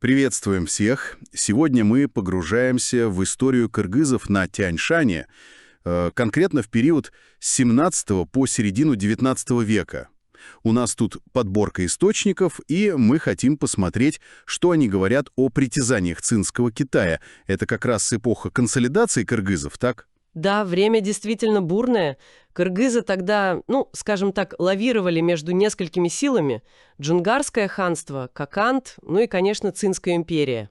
Приветствуем всех! Сегодня мы погружаемся в историю кыргызов на Тянь-Шане, конкретно в период с 17 по середину 19 века. У нас тут подборка источников, и мы хотим посмотреть, что они говорят о притязаниях цинского Китая. Это как раз эпоха консолидации кыргызов, так? Да, время действительно бурное. Кыргызы тогда, скажем так, лавировали между несколькими силами. Джунгарское ханство, Коканд, и, конечно, Цинская империя.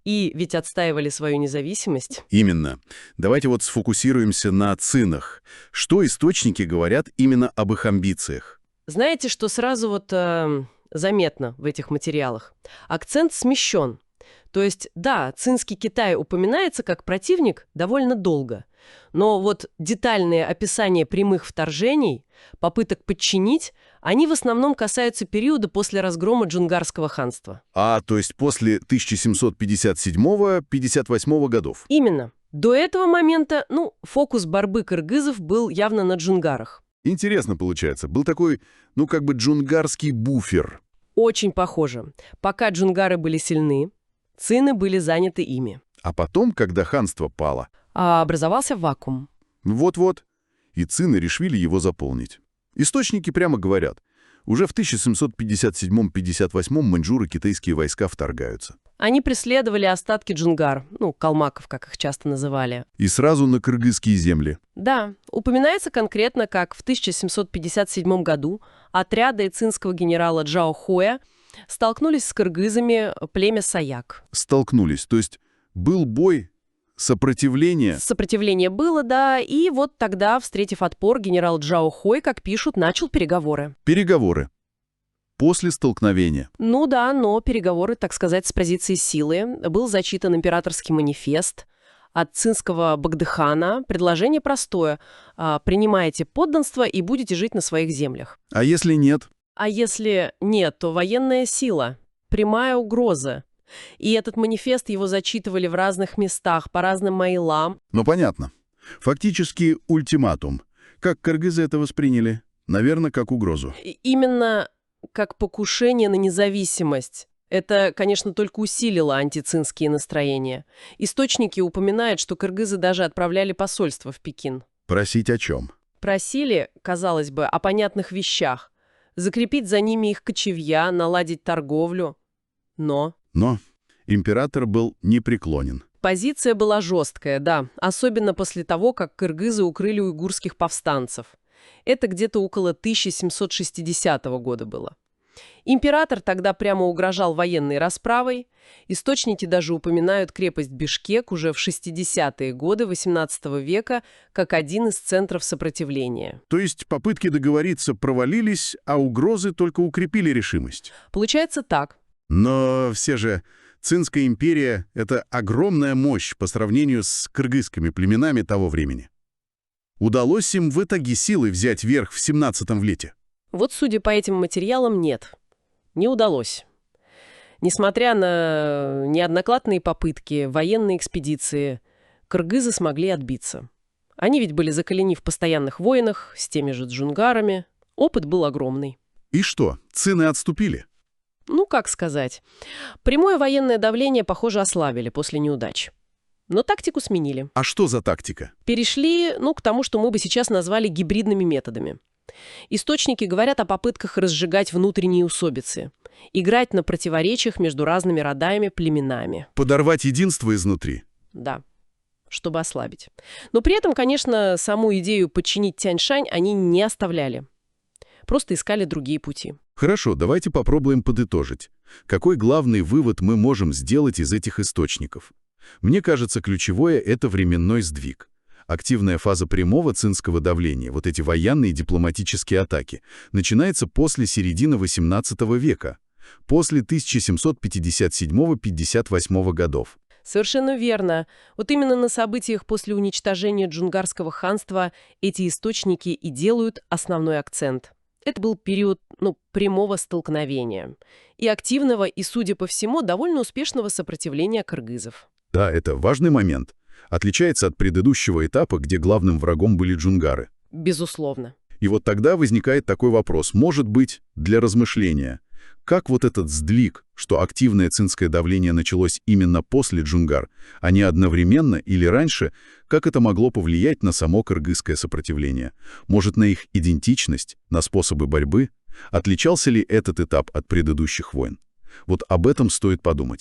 И ведь отстаивали свою независимость. Именно. Давайте вот сфокусируемся на цинах. Что источники говорят именно об их амбициях? Знаете, что сразу заметно в этих материалах? Акцент смещен. То есть, да, Цинский Китай упоминается как противник довольно долго. Но вот детальные описания прямых вторжений, попыток подчинить, они в основном касаются периода после разгрома Джунгарского ханства. То есть после 1757-58 годов? Именно. До этого момента, фокус борьбы кыргызов был явно на джунгарах. Интересно получается. Был такой, джунгарский буфер. Очень похоже. Пока джунгары были сильны, цины были заняты ими. А потом, когда ханство пало... образовался вакуум. Вот-вот. И цины решили его заполнить. Источники прямо говорят, уже в 1757-58 маньчжуры китайские войска вторгаются. Они преследовали остатки джунгар, калмаков, как их часто называли. И сразу на кыргызские земли. Да, упоминается конкретно, как в 1757 году отряды цинского генерала Джао Хоя столкнулись с кыргызами племя Саяк. Столкнулись, то есть был бой, сопротивление? Сопротивление было, да, и вот тогда, встретив отпор, генерал Джао Хой, как пишут, начал переговоры. Переговоры. После столкновения. Но переговоры, так сказать, с позиции силы. Был зачитан императорский манифест от цинского Багдыхана. Предложение простое. Принимаете подданство и будете жить на своих землях. А если нет? А если нет, то военная сила. Прямая угроза. И этот манифест его зачитывали в разных местах, по разным мейлам. Понятно. Фактически ультиматум. Как кыргызы это восприняли? Наверное, как угрозу. Именно как покушение на независимость. Это, конечно, только усилило антицинские настроения. Источники упоминают, что кыргызы даже отправляли посольство в Пекин. Просить о чем? Просили, казалось бы, о понятных вещах. Закрепить за ними их кочевья, наладить торговлю. Но император был непреклонен. Позиция была жесткая, да, особенно после того, как кыргызы укрыли уйгурских повстанцев. Это где-то около 1760 года было. Император тогда прямо угрожал военной расправой. Источники даже упоминают крепость Бишкек уже в 60-е годы XVIII века как один из центров сопротивления. То есть попытки договориться провалились, а угрозы только укрепили решимость? Получается так. Но все же Цинская империя — это огромная мощь по сравнению с кыргызскими племенами того времени. Удалось им в итоге силой взять верх в 17 веке? Вот, судя по этим материалам, нет. Не удалось. Несмотря на неоднократные попытки, военные экспедиции, кыргызы смогли отбиться. Они ведь были закалены в постоянных войнах с теми же джунгарами. Опыт был огромный. И что, цины отступили? Как сказать. Прямое военное давление, похоже, ослабили после неудач. Но тактику сменили. А что за тактика? Перешли, к тому, что мы бы сейчас назвали гибридными методами. Источники говорят о попытках разжигать внутренние усобицы, играть на противоречиях между разными родами, племенами. Подорвать единство изнутри? Да, чтобы ослабить. Но при этом, конечно, саму идею подчинить Тянь-Шань они не оставляли. Просто искали другие пути. Хорошо, давайте попробуем подытожить. Какой главный вывод мы можем сделать из этих источников? Мне кажется, ключевое — это временной сдвиг. Активная фаза прямого цинского давления, вот эти военные и дипломатические атаки, начинается после середины XVIII века, после 1757-58 годов. Совершенно верно. Вот именно на событиях после уничтожения Джунгарского ханства эти источники и делают основной акцент. Это был период, прямого столкновения. И активного, и, судя по всему, довольно успешного сопротивления кыргызов. Да, это важный момент. Отличается от предыдущего этапа, где главным врагом были джунгары. Безусловно. И вот тогда возникает такой вопрос, может быть, для размышления. Как вот этот сдвиг, что активное цинское давление началось именно после Джунгар, а не одновременно или раньше, как это могло повлиять на само кыргызское сопротивление? Может, на их идентичность, на способы борьбы? Отличался ли этот этап от предыдущих войн? Вот об этом стоит подумать.